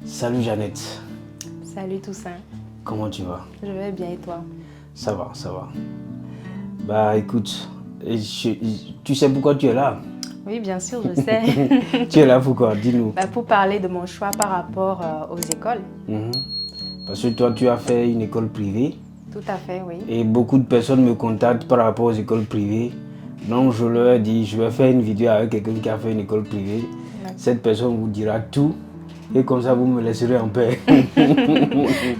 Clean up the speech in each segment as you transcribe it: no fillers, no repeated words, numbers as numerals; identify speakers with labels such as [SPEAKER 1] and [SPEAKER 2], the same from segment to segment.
[SPEAKER 1] Salut Jeannette.
[SPEAKER 2] Salut Toussaint.
[SPEAKER 1] Comment tu vas?
[SPEAKER 2] Je vais bien et toi?
[SPEAKER 1] Ça va, ça va. Bah écoute, tu sais pourquoi tu es là?
[SPEAKER 2] Oui, bien sûr, je sais.
[SPEAKER 1] Tu es là pourquoi? Dis-nous.
[SPEAKER 2] Pour parler de mon choix par rapport aux écoles.
[SPEAKER 1] Parce que toi, tu as fait une école privée
[SPEAKER 2] Tout à fait, oui.
[SPEAKER 1] et beaucoup de personnes me contactent par rapport aux écoles privées. Donc je leur ai dit, je vais faire une vidéo avec quelqu'un qui a fait une école privée. Cette personne vous dira tout et comme ça vous me laisserez en paix.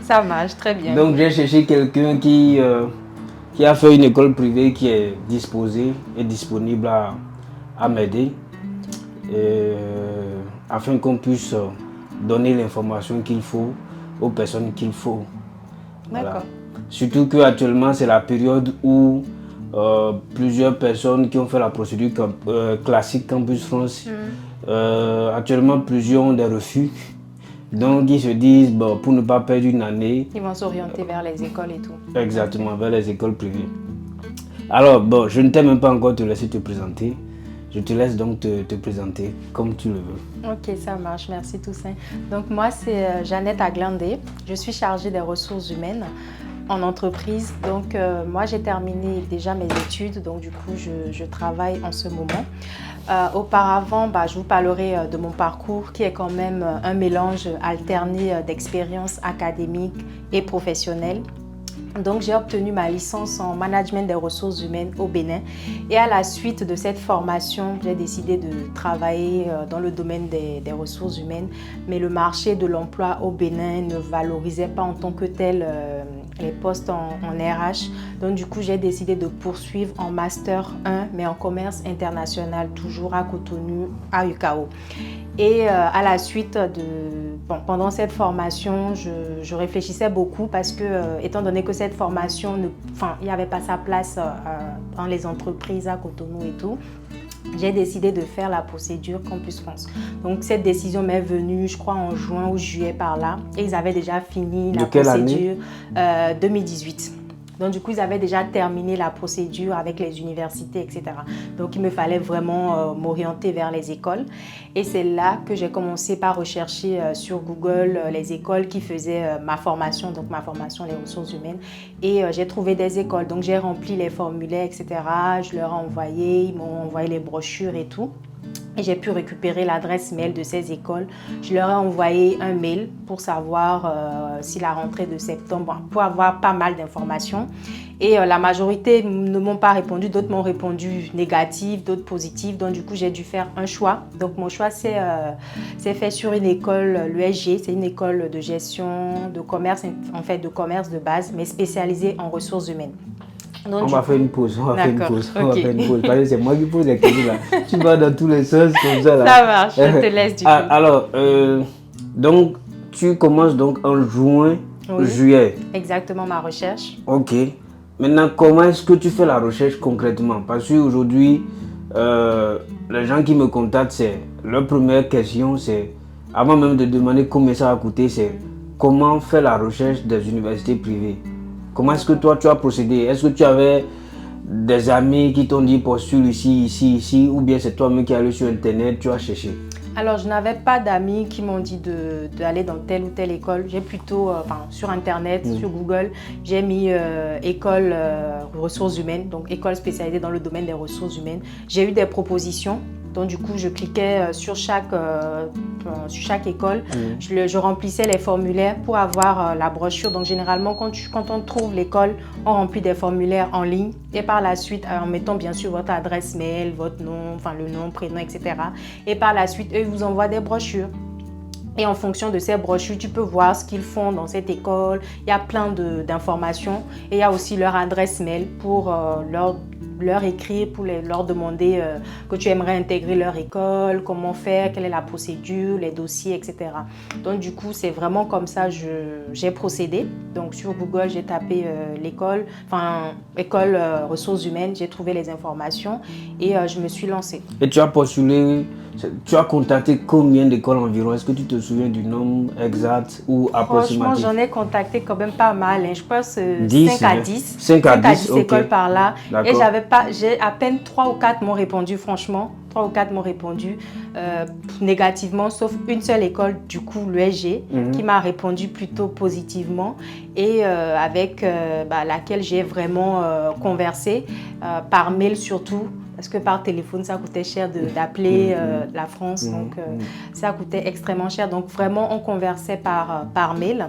[SPEAKER 2] Ça marche, très bien.
[SPEAKER 1] Donc j'ai cherché quelqu'un qui a fait une école privée, qui est disposé et disponible à m'aider afin qu'on puisse donner l'information qu'il faut aux personnes qu'il faut.
[SPEAKER 2] D'accord.
[SPEAKER 1] Surtout qu'actuellement c'est la période où plusieurs personnes qui ont fait la procédure classique Campus France, actuellement plusieurs ont des refus. Donc ils se disent, bon, pour ne pas perdre une année,
[SPEAKER 2] ils vont s'orienter vers les écoles et tout.
[SPEAKER 1] Exactement, vers les écoles privées. Alors, bon, je ne t'ai même pas encore te laisser te présenter. Je te laisse donc te présenter comme tu le veux.
[SPEAKER 2] Ok, ça marche, merci Toussaint. Donc moi, c'est Jeannette Aglandé. Je suis chargée des ressources humaines en entreprise. Donc moi, j'ai terminé déjà mes études. Donc du coup, je travaille en ce moment. Auparavant, je vous parlerai de mon parcours qui est quand même un mélange alterné d'expériences académiques et professionnelles. Donc j'ai obtenu ma licence en management des ressources humaines au Bénin et à la suite de cette formation, j'ai décidé de travailler dans le domaine des ressources humaines, mais le marché de l'emploi au Bénin ne valorisait pas en tant que tel les postes en RH. Donc du coup, j'ai décidé de poursuivre en Master 1, mais en commerce international, toujours à Cotonou, à UCAO. Et à la suite pendant cette formation, je réfléchissais beaucoup parce que, étant donné que cette formation, il n'y avait pas sa place dans les entreprises à Cotonou et tout, j'ai décidé de faire la procédure Campus France. Donc cette décision m'est venue, je crois, en juin ou juillet par là. Et ils avaient déjà fini la procédure 2018. Donc du coup, ils avaient déjà terminé la procédure avec les universités, etc. Donc il me fallait vraiment m'orienter vers les écoles. Et c'est là que j'ai commencé par rechercher sur Google les écoles qui faisaient ma formation, donc ma formation les ressources humaines. Et j'ai trouvé des écoles. Donc j'ai rempli les formulaires, etc. Je leur ai envoyé, ils m'ont envoyé les brochures et tout. Et j'ai pu récupérer l'adresse mail de ces écoles. Je leur ai envoyé un mail pour savoir si la rentrée de septembre, pour avoir pas mal d'informations. Et la majorité ne m'ont pas répondu, d'autres m'ont répondu négatif, d'autres positifs. Donc du coup, j'ai dû faire un choix. Donc mon choix, c'est fait sur une école, l'ESG, c'est une école de gestion, de commerce, en fait de commerce de base, mais spécialisée en ressources humaines.
[SPEAKER 1] Donc, on va faire une pause, on va faire une pause.
[SPEAKER 2] Okay.
[SPEAKER 1] Parce que c'est moi qui pose les questions là. Tu vas dans tous les sens comme ça là.
[SPEAKER 2] Ça marche, je te laisse du coup.
[SPEAKER 1] Alors, donc tu commences donc en juin, juillet.
[SPEAKER 2] Exactement, ma recherche.
[SPEAKER 1] Ok. Maintenant, comment est-ce que tu fais la recherche concrètement? Parce qu'aujourd'hui, les gens qui me contactent, leur première question, c'est, avant même de demander combien ça va coûter, c'est comment faire la recherche des universités privées? Comment est-ce que toi, tu as procédé? Est-ce que tu avais des amis qui t'ont dit postule ici, ou bien c'est toi-même qui es allé sur Internet, tu as cherché?
[SPEAKER 2] Alors, je n'avais pas d'amis qui m'ont dit d'aller dans telle ou telle école. J'ai plutôt, sur Internet, sur Google, j'ai mis école ressources humaines, donc école spécialisée dans le domaine des ressources humaines. J'ai eu des propositions. Donc du coup, je cliquais sur chaque école, je remplissais les formulaires pour avoir la brochure. Donc généralement, quand on trouve l'école, on remplit des formulaires en ligne et par la suite, en mettant bien sûr votre adresse mail, votre nom, le nom, prénom, etc. Et par la suite, eux, ils vous envoient des brochures. Et en fonction de ces brochures, tu peux voir ce qu'ils font dans cette école. Il y a plein d'informations et il y a aussi leur adresse mail pour leur écrire, pour leur demander que tu aimerais intégrer leur école, comment faire, quelle est la procédure, les dossiers, etc. Donc du coup, c'est vraiment comme ça que j'ai procédé. Donc sur Google, j'ai tapé école ressources humaines, j'ai trouvé les informations et je me suis lancée.
[SPEAKER 1] Et tu as postulé, tu as contacté combien d'écoles environ? Est-ce que tu te souviens du nombre exact ou approximatif?
[SPEAKER 2] Franchement, j'en ai contacté quand même pas mal. Je pense 5 à 10.
[SPEAKER 1] 5 à 10
[SPEAKER 2] écoles par là. Et j'ai à peine 3 ou 4 m'ont répondu, franchement. 3 ou 4 m'ont répondu négativement, sauf une seule école, du coup l'USG, qui m'a répondu plutôt positivement et avec laquelle j'ai vraiment conversé, par mail surtout. Parce que par téléphone, ça coûtait cher d'appeler la France, donc ça coûtait extrêmement cher. Donc vraiment, on conversait par mail.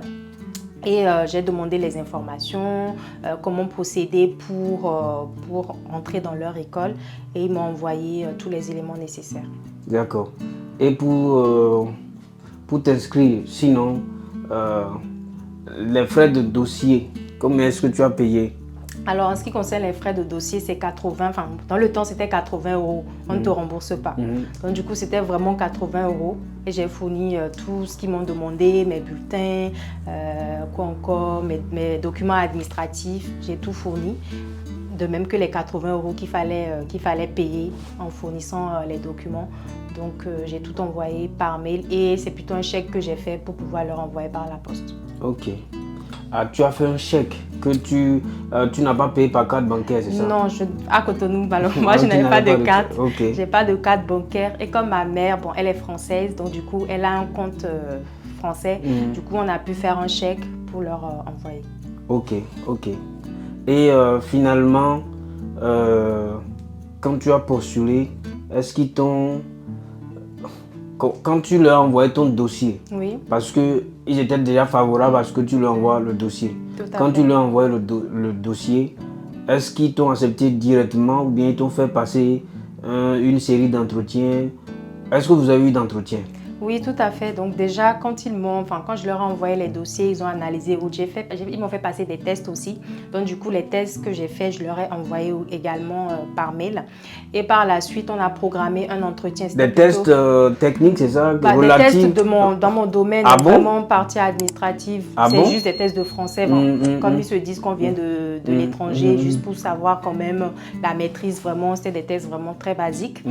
[SPEAKER 2] Et j'ai demandé les informations, comment procéder pour entrer dans leur école. Et ils m'ont envoyé tous les éléments nécessaires.
[SPEAKER 1] D'accord. Et pour t'inscrire, sinon, les frais de dossier, combien est-ce que tu as payé?
[SPEAKER 2] Alors, en ce qui concerne les frais de dossier, c'est 80, enfin, dans le temps, c'était 80 €. On ne te rembourse pas. Donc, du coup, c'était vraiment 80 €. Et j'ai fourni tout ce qu'ils m'ont demandé, mes bulletins, quoi encore, mes documents administratifs, j'ai tout fourni. De même que les 80 € qu'il fallait payer en fournissant les documents. Donc, j'ai tout envoyé par mail et c'est plutôt un chèque que j'ai fait pour pouvoir leur envoyer par la poste.
[SPEAKER 1] Ok. Ah, tu as fait un chèque que tu n'as pas payé par carte bancaire, c'est ça?
[SPEAKER 2] Non, à Cotonou, moi je n'avais pas de carte.
[SPEAKER 1] Okay.
[SPEAKER 2] J'ai pas de carte bancaire. Et comme ma mère, bon, elle est française, donc du coup, elle a un compte français. Du coup, on a pu faire un chèque pour leur envoyer.
[SPEAKER 1] Ok, ok. Et finalement, quand tu as postulé, est-ce qu'ils t'ont... Quand tu leur as envoyé ton dossier,
[SPEAKER 2] oui.
[SPEAKER 1] Parce qu'ils étaient déjà favorables à ce que tu leur envoies le dossier. Quand tu leur as envoyé le dossier, est-ce qu'ils t'ont accepté directement ou bien ils t'ont fait passer une série d'entretiens? Est-ce que vous avez eu d'entretiens?
[SPEAKER 2] Oui, tout à fait. Donc déjà, quand je leur ai envoyé les dossiers, ils ont analysé. Ils m'ont fait passer des tests aussi. Donc du coup, les tests que j'ai faits, je leur ai envoyés également par mail. Et par la suite, on a programmé un entretien.
[SPEAKER 1] Des tests techniques, c'est ça?
[SPEAKER 2] Des tests dans mon domaine, vraiment partie administrative. C'est juste des tests de français. Comme ils se disent qu'on vient de l'étranger, juste pour savoir quand même la maîtrise vraiment. C'était des tests vraiment très basiques.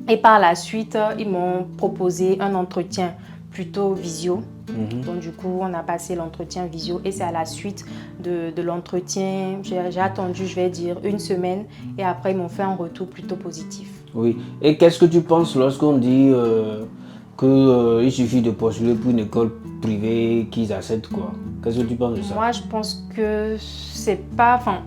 [SPEAKER 2] Et par la suite, ils m'ont proposé un entretien plutôt visio. Donc du coup, on a passé l'entretien visio et c'est à la suite de l'entretien, j'ai attendu, je vais dire, une semaine et après, ils m'ont fait un retour plutôt positif.
[SPEAKER 1] Oui. Et qu'est-ce que tu penses lorsqu'on dit qu'il suffit de postuler pour une école privée qu'ils acceptent quoi? Qu'est-ce que tu penses de ça?
[SPEAKER 2] Moi, je pense que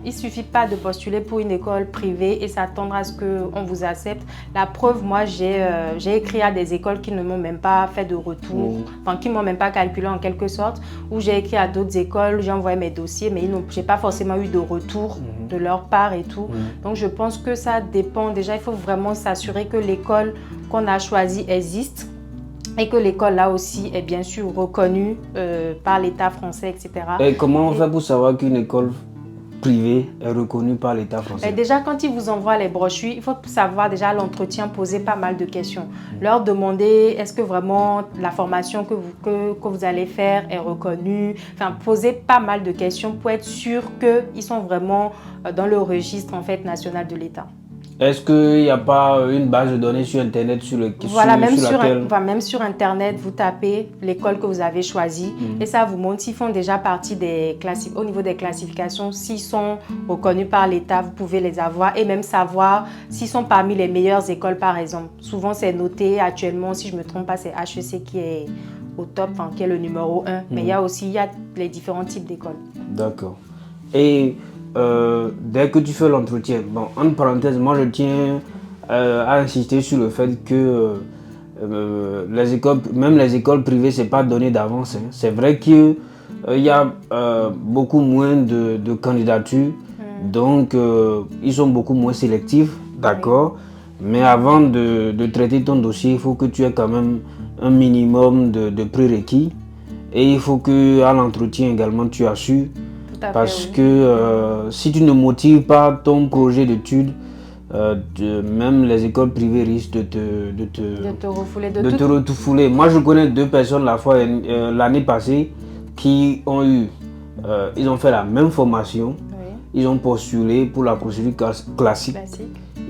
[SPEAKER 2] il suffit pas de postuler pour une école privée et s'attendre à ce qu'on vous accepte. La preuve, moi, j'ai écrit à des écoles qui ne m'ont même pas fait de retour, qui ne m'ont même pas calculé en quelque sorte, ou j'ai écrit à d'autres écoles, j'ai envoyé mes dossiers, mais je n'ai pas forcément eu de retour de leur part et tout. Donc, je pense que ça dépend. Déjà, il faut vraiment s'assurer que l'école qu'on a choisie existe. Et que l'école là aussi est bien sûr reconnue par l'État français, etc.
[SPEAKER 1] Et comment on fait pour savoir qu'une école privée est reconnue par l'État français?
[SPEAKER 2] Et déjà, quand ils vous envoient les brochures, il faut savoir déjà à l'entretien poser pas mal de questions. Leur demander est-ce que vraiment la formation que vous allez faire est reconnue. Enfin, poser pas mal de questions pour être sûr qu'ils sont vraiment dans le registre en fait, national de l'État.
[SPEAKER 1] Est-ce qu'il n'y a pas une base de données sur Internet
[SPEAKER 2] même sur Internet, vous tapez l'école que vous avez choisie et ça vous montre s'ils font déjà partie au niveau des classifications, s'ils sont reconnus par l'État, vous pouvez les avoir et même savoir s'ils sont parmi les meilleures écoles par exemple. Souvent c'est noté actuellement, si je ne me trompe pas, c'est HEC qui est au top, qui est le numéro 1, mais il y a les différents types d'écoles.
[SPEAKER 1] D'accord. Et dès que tu fais l'entretien, bon, en parenthèse, moi je tiens à insister sur le fait que même les écoles privées, c'est pas donné d'avance. C'est vrai qu'il y a beaucoup moins de candidatures, donc ils sont beaucoup moins sélectifs, d'accord. Mais avant de traiter ton dossier, il faut que tu aies quand même un minimum de prérequis et il faut qu'à l'entretien également tu assures. Parce que si tu ne motives pas ton projet d'études, même les écoles privées risquent de te refouler. Moi, je connais 2 personnes l'année passée qui ils ont fait la même formation. Ils ont postulé pour la procédure classique.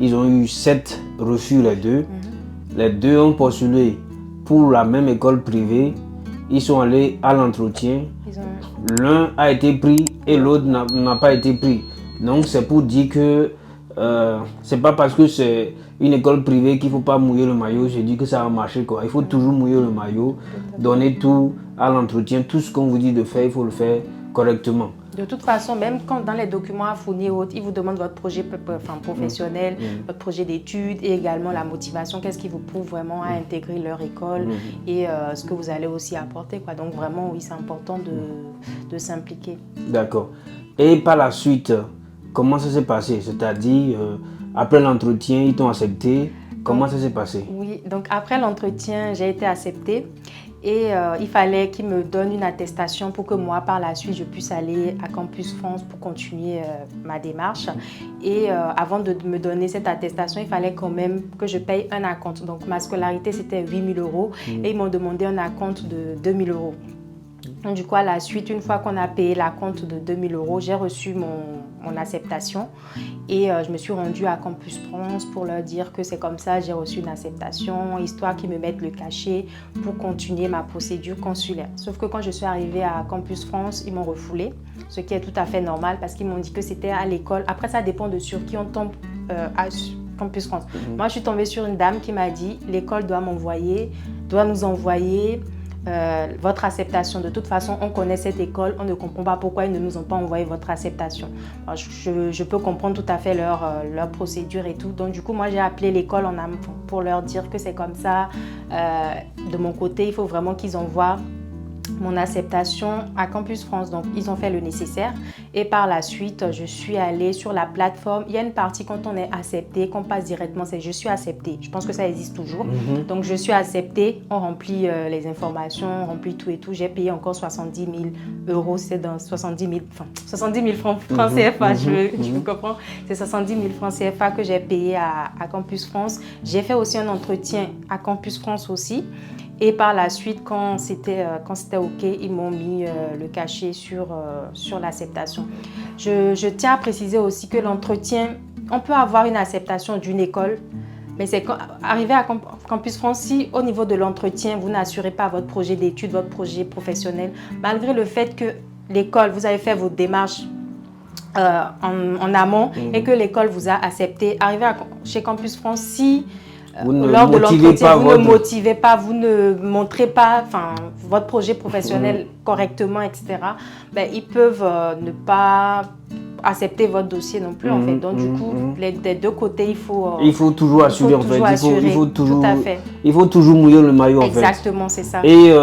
[SPEAKER 1] Ils ont eu 7 refus les deux. Les deux ont postulé pour la même école privée. Ils sont allés à l'entretien. L'un a été pris et l'autre n'a pas été pris. Donc c'est pour dire que c'est pas parce que c'est une école privée qu'il faut pas mouiller le maillot. Je dis que ça va marcher quoi. Il faut toujours mouiller le maillot, donner tout à l'entretien, tout ce qu'on vous dit de faire, il faut le faire correctement.
[SPEAKER 2] De toute façon, même quand dans les documents à fournir, ils vous demandent votre projet professionnel, votre projet d'études et également la motivation, qu'est-ce qui vous prouve vraiment à intégrer leur école et ce que vous allez aussi apporter, quoi. Donc vraiment, oui, c'est important de s'impliquer.
[SPEAKER 1] D'accord. Et par la suite, comment ça s'est passé? C'est-à-dire, après l'entretien, ils t'ont accepté. Comment ça s'est passé?
[SPEAKER 2] Oui, donc après l'entretien, j'ai été acceptée. Et il fallait qu'il me donne une attestation pour que moi, par la suite, je puisse aller à Campus France pour continuer ma démarche. Et avant de me donner cette attestation, il fallait quand même que je paye un acompte. Donc ma scolarité, c'était 8 000 € et ils m'ont demandé un acompte de 2 000 €. Donc, du coup, à la suite, une fois qu'on a payé l'acompte de 2 000 € j'ai reçu mon acceptation et je me suis rendue à Campus France pour leur dire que c'est comme ça, j'ai reçu une acceptation, histoire qu'ils me mettent le cachet pour continuer ma procédure consulaire. Sauf que quand je suis arrivée à Campus France, ils m'ont refoulée, ce qui est tout à fait normal parce qu'ils m'ont dit que c'était à l'école. Après, ça dépend de sur qui on tombe à Campus France. Moi, je suis tombée sur une dame qui m'a dit « l'école doit nous envoyer votre acceptation. De toute façon, on connaît cette école, on ne comprend pas pourquoi ils ne nous ont pas envoyé votre acceptation. » Alors, je peux comprendre tout à fait leur procédure et tout. Donc, du coup, moi, j'ai appelé l'école en amont pour leur dire que c'est comme ça. De mon côté, il faut vraiment qu'ils envoient mon acceptation à Campus France. Donc, ils ont fait le nécessaire. Et par la suite, je suis allée sur la plateforme. Il y a une partie quand on est accepté, qu'on passe directement, c'est « je suis accepté ». Je pense que ça existe toujours. Donc, je suis acceptée. On remplit les informations, on remplit tout et tout. J'ai payé encore 70 000 €. C'est dans 70 000 francs CFA, je comprends. C'est 70 000 francs CFA que j'ai payé à Campus France. J'ai fait aussi un entretien à Campus France aussi. Et par la suite, quand c'était OK, ils m'ont mis le cachet sur l'acceptation. Je tiens à préciser aussi que l'entretien, on peut avoir une acceptation d'une école, mais c'est arrivé à Campus France, si au niveau de l'entretien, vous n'assurez pas votre projet d'études, votre projet professionnel, malgré le fait que l'école, vous avez fait vos démarches en amont et que l'école vous a accepté, arrivé chez Campus France, si lors de l'entretien, vous ne motivez pas, vous ne montrez pas votre projet professionnel correctement, etc., ben, ils peuvent ne pas accepter votre dossier non plus, en fait. Donc, du coup, des deux côtés, il faut
[SPEAKER 1] toujours assurer, en fait. Il faut toujours mouiller le maillot, en fait.
[SPEAKER 2] Exactement, c'est ça.
[SPEAKER 1] Et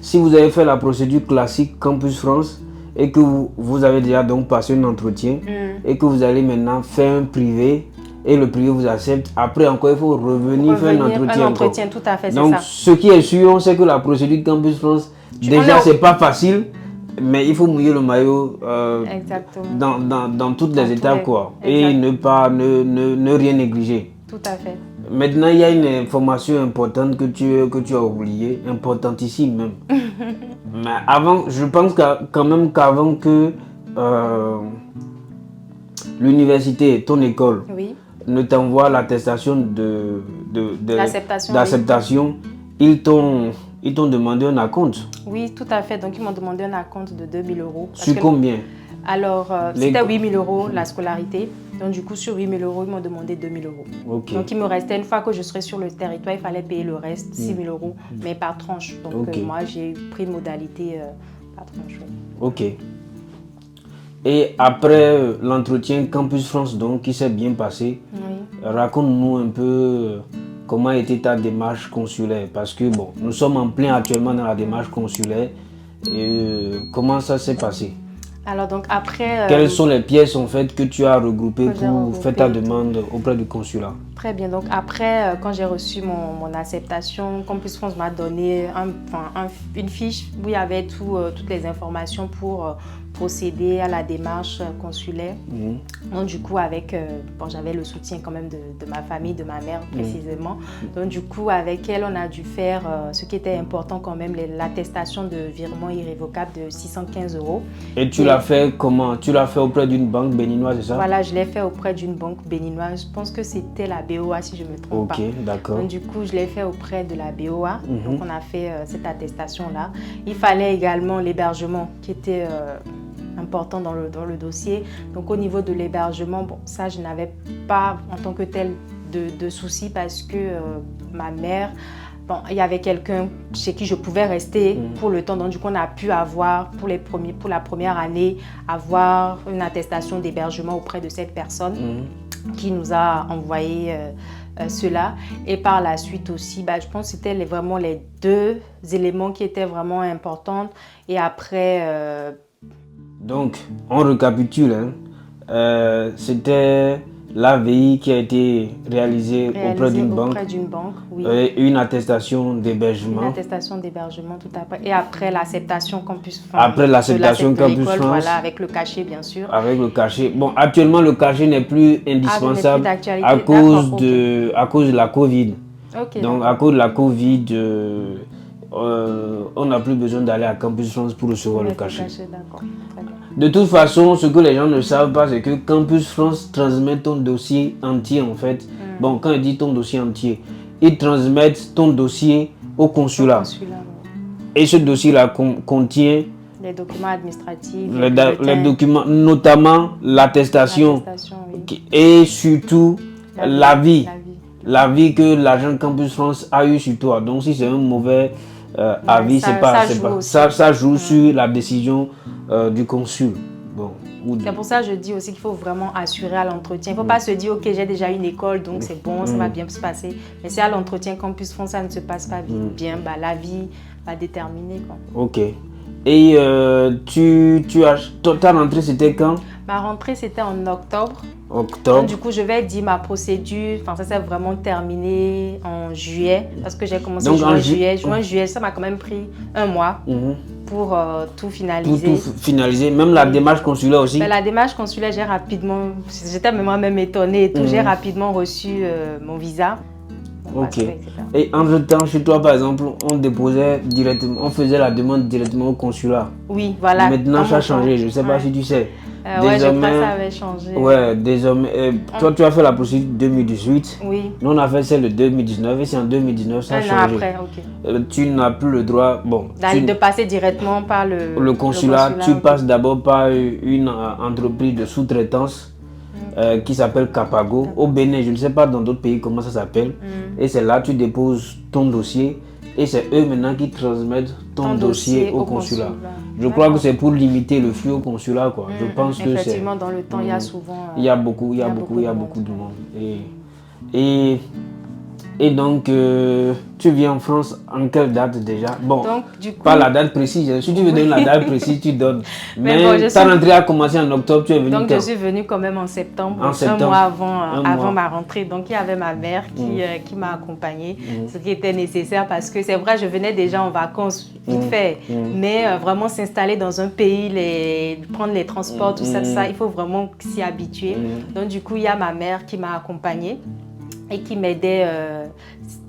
[SPEAKER 1] si vous avez fait la procédure classique Campus France et que vous avez déjà donc passé un entretien et que vous allez maintenant faire un privé, et le privé vous accepte, après encore il faut revenir faire un entretien.
[SPEAKER 2] Tout à fait,
[SPEAKER 1] donc
[SPEAKER 2] ça.
[SPEAKER 1] Ce qui est sûr, on sait que la procédure Campus France, déjà c'est pas facile, mais il faut mouiller le maillot dans toutes les étapes, quoi. Et ne rien négliger.
[SPEAKER 2] Tout à fait.
[SPEAKER 1] Maintenant, il y a une information importante que tu as oubliée, importantissime même. Mais avant, je pense quand même qu'avant que l'université, ton école, ne t'envoie l'attestation d'acceptation, ils t'ont demandé un acompte.
[SPEAKER 2] Oui, tout à fait. Donc, ils m'ont demandé un acompte de 2 000 €.
[SPEAKER 1] Sur combien?
[SPEAKER 2] Alors, c'était 8 000 € la scolarité. Donc, du coup, sur 8 000 € ils m'ont demandé 2 000 €.
[SPEAKER 1] Okay.
[SPEAKER 2] Donc, il me restait, une fois que je serais sur le territoire, il fallait payer le reste, 6 000 €, mais par tranche. Donc, moi, j'ai pris une modalité par tranche.
[SPEAKER 1] Ok. Et après l'entretien Campus France, donc, qui s'est bien passé, raconte-nous un peu comment était ta démarche consulaire. Parce que, bon, nous sommes en plein actuellement dans la démarche consulaire. Et comment ça s'est passé?
[SPEAKER 2] Alors, donc, après...
[SPEAKER 1] Quelles sont les pièces, en fait, que tu as regroupées pour faire ta demande auprès du consulat?
[SPEAKER 2] Très bien. Donc, après, quand j'ai reçu mon acceptation, Campus France m'a donné une fiche où il y avait toutes les informations pour procéder à la démarche consulaire. Donc, du coup, j'avais le soutien quand même de ma famille, de ma mère précisément. Donc, du coup, avec elle, on a dû faire ce qui était important quand même, l'attestation de virement irrévocable de 615 €.
[SPEAKER 1] Et tu l'as fait comment? Tu l'as fait auprès d'une banque béninoise, c'est ça?
[SPEAKER 2] Voilà, je l'ai fait auprès d'une banque béninoise. Je pense que c'était la BOA, si je ne me trompe pas.
[SPEAKER 1] Ok, d'accord.
[SPEAKER 2] Donc, du coup, je l'ai fait auprès de la BOA. Donc, on a fait cette attestation-là. Il fallait également l'hébergement qui était important dans le dossier. Donc au niveau de l'hébergement, bon, ça je n'avais pas en tant que tel de soucis parce que ma mère, bon, il y avait quelqu'un chez qui je pouvais rester pour le temps. Donc du coup on a pu avoir pour la première année avoir une attestation d'hébergement auprès de cette personne qui nous a envoyé cela. Et par la suite aussi, je pense que c'était vraiment les deux éléments qui étaient vraiment importants. Et après...
[SPEAKER 1] Donc, on récapitule. C'était l'AVI qui a été réalisée auprès d'une banque.
[SPEAKER 2] Oui.
[SPEAKER 1] Une attestation d'hébergement.
[SPEAKER 2] Une attestation d'hébergement, tout à fait. Et après l'acceptation Campus France.
[SPEAKER 1] Après l'acceptation Campus France.
[SPEAKER 2] Voilà, avec le cachet, bien sûr.
[SPEAKER 1] Avec le cachet. Bon, actuellement, le cachet n'est plus indispensable à cause de la Covid.
[SPEAKER 2] Okay,
[SPEAKER 1] donc, à cause de la Covid, on n'a plus besoin d'aller à Campus France pour recevoir le cachet. De toute façon, ce que les gens ne savent pas, c'est que Campus France transmet ton dossier entier en fait. Bon, quand il dit ton dossier entier, ils transmettent ton dossier au consulat. Et ce dossier-là contient
[SPEAKER 2] les documents administratifs,
[SPEAKER 1] les documents, notamment l'attestation oui. Et surtout l'avis que l'agent Campus France a eu sur toi. Donc si c'est un mauvais avis, ça joue sur la décision du consul. Bon,
[SPEAKER 2] c'est pour ça que je dis aussi qu'il faut vraiment assurer à l'entretien. Il ne faut pas se dire, ok, j'ai déjà une école, donc c'est bon, ça va bien se passer. Mais si à l'entretien Campus France, ça ne se passe pas bien, l'avis va déterminer, quoi.
[SPEAKER 1] Ok. Et ta rentrée, c'était quand?
[SPEAKER 2] Ma rentrée, c'était en octobre.
[SPEAKER 1] Octobre.
[SPEAKER 2] Donc, du coup, je vais dire ma procédure. Enfin, ça s'est vraiment terminé en juillet. Parce que j'ai commencé en juillet. Juillet, ça m'a quand même pris un mois pour tout finaliser.
[SPEAKER 1] Pour tout finaliser. Même la démarche consulaire aussi?
[SPEAKER 2] La démarche consulaire, j'ai rapidement... J'étais moi-même étonnée et tout. J'ai rapidement reçu mon visa.
[SPEAKER 1] Ok. Et entre-temps, chez toi, par exemple, on faisait la demande directement au consulat.
[SPEAKER 2] Oui, voilà.
[SPEAKER 1] Maintenant, ça a changé. Je ne sais pas si tu sais.
[SPEAKER 2] Ouais, je crois que ça avait changé.
[SPEAKER 1] Ouais, désormais. Toi, tu as fait la procédure 2018.
[SPEAKER 2] Oui.
[SPEAKER 1] Nous, on a fait celle de 2019. Et c'est en 2019, ça a changé.
[SPEAKER 2] Un an après, ok.
[SPEAKER 1] Tu n'as plus le droit. Bon.
[SPEAKER 2] De passer directement par le
[SPEAKER 1] consulat. Tu passes d'abord par une entreprise de sous-traitance. Qui s'appelle Capago. Au Bénin, je ne sais pas dans d'autres pays comment ça s'appelle. Et c'est là que tu déposes ton dossier et c'est eux maintenant qui transmettent ton dossier au consulat. Je crois que c'est pour limiter le flux au consulat, quoi. Je pense que
[SPEAKER 2] effectivement, dans le temps, il y a souvent...
[SPEAKER 1] il y a beaucoup de monde. Et donc, tu viens en France en quelle date déjà? Bon, donc, du coup, pas la date précise. Si tu veux donner la date précise, tu donnes. Mais bon, ta rentrée a commencé en octobre, tu es venu
[SPEAKER 2] donc, je suis venue quand même en septembre, un mois avant ma rentrée. Donc, il y avait ma mère qui m'a accompagnée, ce qui était nécessaire parce que c'est vrai, je venais déjà en vacances, vite fait. Mais vraiment s'installer dans un pays, prendre les transports, tout ça, il faut vraiment s'y habituer. Donc, du coup, il y a ma mère qui m'a accompagnée et qui m'aidait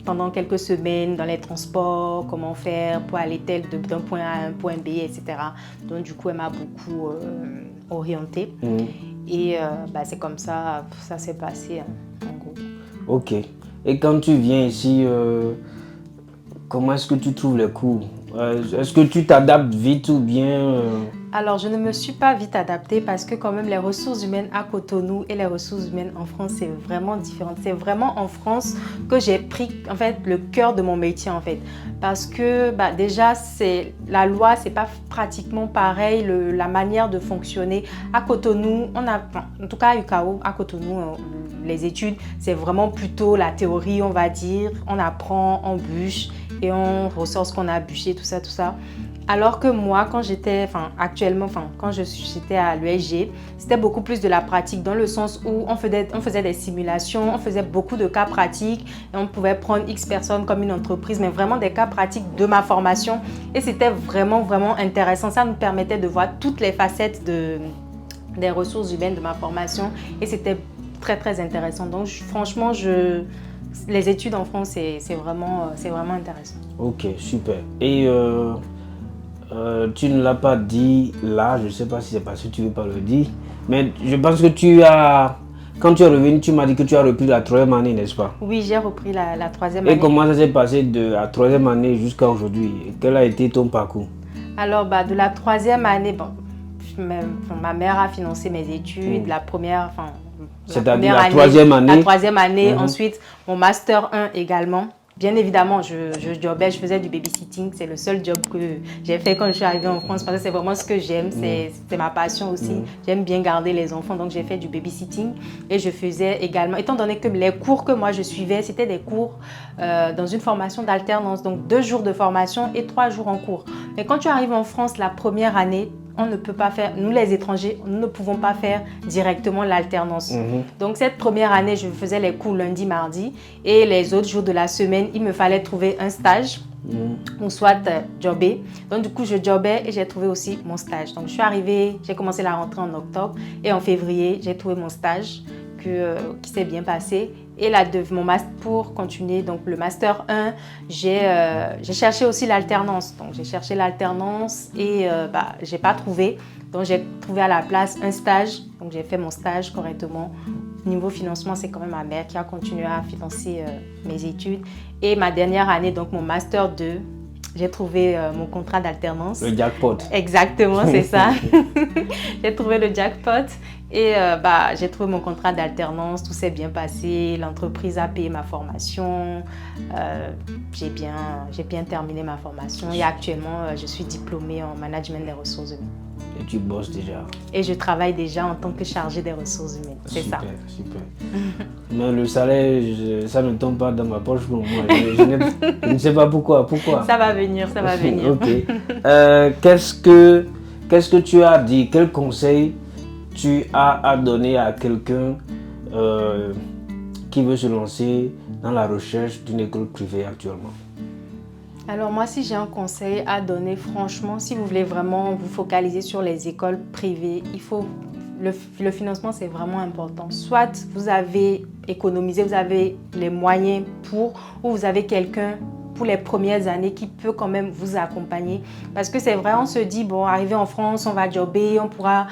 [SPEAKER 2] pendant quelques semaines dans les transports, comment faire pour aller d'un point A à un point B, etc. Donc du coup, elle m'a beaucoup orientée. Et c'est comme ça, ça s'est passé en gros.
[SPEAKER 1] Ok. Et quand tu viens ici, comment est-ce que tu trouves les cours? Est-ce que tu t'adaptes vite ou bien
[SPEAKER 2] Alors, je ne me suis pas vite adaptée parce que quand même les ressources humaines à Cotonou et les ressources humaines en France, c'est vraiment différent. C'est vraiment en France que j'ai pris en fait le cœur de mon métier en fait. Parce que déjà, la loi, c'est pas pratiquement pareil, la manière de fonctionner. À Cotonou, en tout cas à UCAO, à Cotonou, les études, c'est vraiment plutôt la théorie, on va dire. On apprend, on bûche et on ressort ce qu'on a bûché, tout ça, tout ça. Alors que moi, quand j'étais à l'USG, c'était beaucoup plus de la pratique dans le sens où on faisait des simulations, on faisait beaucoup de cas pratiques et on pouvait prendre X personnes comme une entreprise, mais vraiment des cas pratiques de ma formation. Et c'était vraiment, vraiment intéressant. Ça nous permettait de voir toutes les facettes des ressources humaines de ma formation et c'était très, très intéressant. Donc, franchement, les études en France, c'est vraiment intéressant.
[SPEAKER 1] Ok, super. Et tu ne l'as pas dit là, je ne sais pas si c'est parce que tu ne veux pas le dire, mais je pense que quand tu es revenu, tu m'as dit que tu as repris la 3e année, n'est-ce pas?
[SPEAKER 2] Oui, j'ai repris la 3e année.
[SPEAKER 1] Et comment ça s'est passé de la 3e année jusqu'à aujourd'hui? Quel a été ton parcours?
[SPEAKER 2] Alors, de la 3e année, ma mère a financé mes études, la première,
[SPEAKER 1] c'est-à-dire la troisième année.
[SPEAKER 2] La troisième année, ensuite mon master 1 également. Bien évidemment, je jobais, je faisais du babysitting. C'est le seul job que j'ai fait quand je suis arrivée en France parce que c'est vraiment ce que j'aime, c'est ma passion aussi. J'aime bien garder les enfants, donc j'ai fait du babysitting. Et je faisais également, étant donné que les cours que moi je suivais, c'était des cours dans une formation d'alternance. Donc 2 jours de formation et 3 jours en cours. Mais quand tu arrives en France la première année, on ne peut pas faire, nous les étrangers, nous ne pouvons pas faire directement l'alternance. Donc cette première année, je faisais les cours lundi, mardi et les autres jours de la semaine, il me fallait trouver un stage ou soit jobber. Donc du coup, je jobbais et j'ai trouvé aussi mon stage. Donc je suis arrivée, j'ai commencé la rentrée en octobre et en février, j'ai trouvé mon stage qui s'est bien passé. Et là, pour continuer, donc le master 1, j'ai cherché aussi l'alternance. Donc j'ai cherché l'alternance et je n'ai pas trouvé. Donc j'ai trouvé à la place un stage. Donc j'ai fait mon stage correctement. Niveau financement, c'est quand même ma mère qui a continué à financer mes études. Et ma dernière année, donc mon master 2, j'ai trouvé mon contrat d'alternance.
[SPEAKER 1] Le jackpot.
[SPEAKER 2] Exactement, c'est ça. J'ai trouvé le jackpot et j'ai trouvé mon contrat d'alternance. Tout s'est bien passé. L'entreprise a payé ma formation. J'ai bien terminé ma formation et actuellement, je suis diplômée en management des ressources humaines.
[SPEAKER 1] Et tu bosses déjà.
[SPEAKER 2] Et je travaille déjà en tant que chargée des ressources humaines. C'est ça.
[SPEAKER 1] Super. Mais le salaire, ça ne tombe pas dans ma poche pour moi. Je ne sais pas pourquoi.
[SPEAKER 2] Ça va venir.
[SPEAKER 1] Ok. Qu'est-ce que tu as dit? Quel conseil tu as à donner à quelqu'un qui veut se lancer dans la recherche d'une école privée actuellement?
[SPEAKER 2] Alors moi, si j'ai un conseil à donner, franchement, si vous voulez vraiment vous focaliser sur les écoles privées, le financement, c'est vraiment important. Soit vous avez économisé, vous avez les moyens ou vous avez quelqu'un pour les premières années qui peut quand même vous accompagner. Parce que c'est vrai, on se dit, bon, arrivé en France, on va jobber, on pourra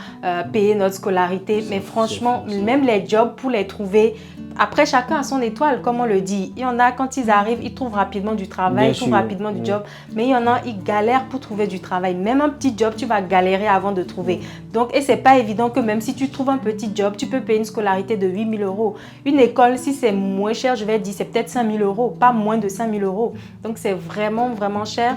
[SPEAKER 2] payer notre scolarité. Mais franchement, même les jobs, pour les trouver, après, chacun a son étoile, comme on le dit. Il y en a, quand ils arrivent, ils trouvent rapidement du travail, ils trouvent rapidement du job. Mais il y en a, ils galèrent pour trouver du travail. Même un petit job, tu vas galérer avant de trouver. Donc, et c'est pas évident que même si tu trouves un petit job, tu peux payer une scolarité de 8 000 €. Une école, si c'est moins cher, je vais dire, c'est peut-être 5 000 €, pas moins de 5 000 €. Donc, c'est vraiment, vraiment cher.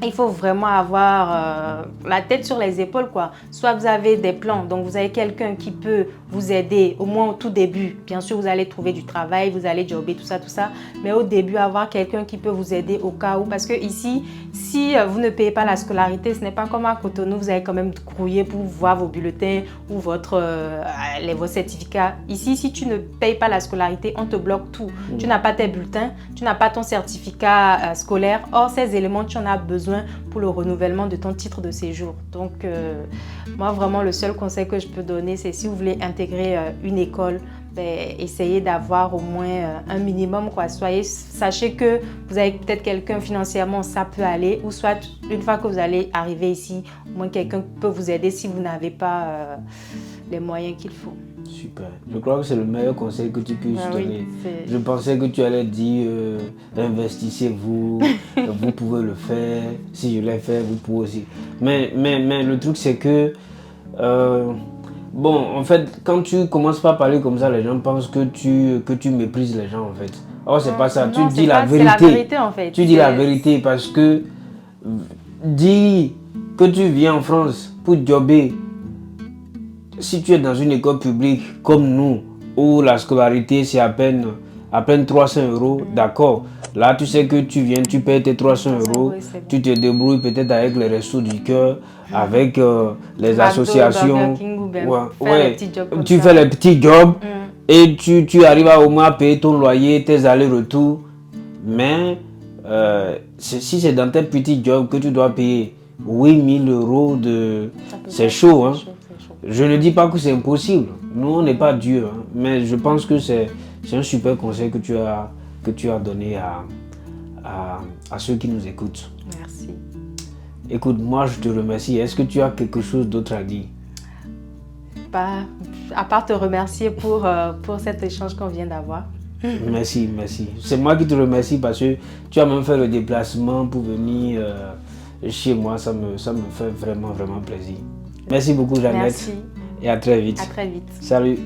[SPEAKER 2] Il faut vraiment avoir la tête sur les épaules, quoi. Soit vous avez des plans, donc vous avez quelqu'un qui peut vous aider, au moins au tout début. Bien sûr, vous allez trouver du travail, vous allez jobber, tout ça. Mais au début, avoir quelqu'un qui peut vous aider au cas où. Parce que ici, si vous ne payez pas la scolarité, ce n'est pas comme à Cotonou, vous allez quand même grouiller pour voir vos bulletins ou vos certificats. Ici, si tu ne payes pas la scolarité, on te bloque tout. Tu n'as pas tes bulletins, tu n'as pas ton certificat scolaire. Or, ces éléments, tu en as besoin pour le renouvellement de ton titre de séjour. Donc, moi, vraiment, le seul conseil que je peux donner, c'est si vous voulez intégrer une école, essayez d'avoir au moins un minimum, quoi. Sachez que vous avez peut-être quelqu'un financièrement, ça peut aller, ou soit une fois que vous allez arriver ici, au moins quelqu'un peut vous aider si vous n'avez pas les moyens qu'il faut.
[SPEAKER 1] Super. Je crois que c'est le meilleur conseil que tu puisses donner. Je pensais que tu allais dire investissez-vous, vous pouvez le faire. Si je l'ai fait, vous pouvez aussi. Mais le truc, c'est que en fait, quand tu commences pas à parler comme ça, les gens pensent que tu méprises les gens, en fait. Or, c'est pas ça.
[SPEAKER 2] Non,
[SPEAKER 1] tu dis la vérité.
[SPEAKER 2] C'est la vérité, en fait.
[SPEAKER 1] Tu dis la vérité parce que dis que tu viens en France pour jobber. Si tu es dans une école publique comme nous, où la scolarité c'est à peine 300 €, d'accord. Là, tu sais que tu viens, tu payes tes 300 €, tu te débrouilles peut-être avec les restos du cœur, avec les associations. Tu fais les petits jobs et tu arrives à au moins payer ton loyer, tes allers-retours. Mais si c'est dans tes petits jobs que tu dois payer 8 000 €, c'est chaud, hein. Je ne dis pas que c'est impossible. Nous, on n'est pas Dieu. Hein. Mais je pense que c'est un super conseil que tu as donné à ceux qui nous écoutent.
[SPEAKER 2] Merci.
[SPEAKER 1] Écoute, moi, je te remercie. Est-ce que tu as quelque chose d'autre à dire?
[SPEAKER 2] À part te remercier pour cet échange qu'on vient d'avoir.
[SPEAKER 1] Merci. C'est moi qui te remercie parce que tu as même fait le déplacement pour venir chez moi. Ça me fait vraiment, vraiment plaisir. Merci beaucoup, Jeannette.
[SPEAKER 2] Merci.
[SPEAKER 1] Et à très vite.
[SPEAKER 2] À très vite.
[SPEAKER 1] Salut.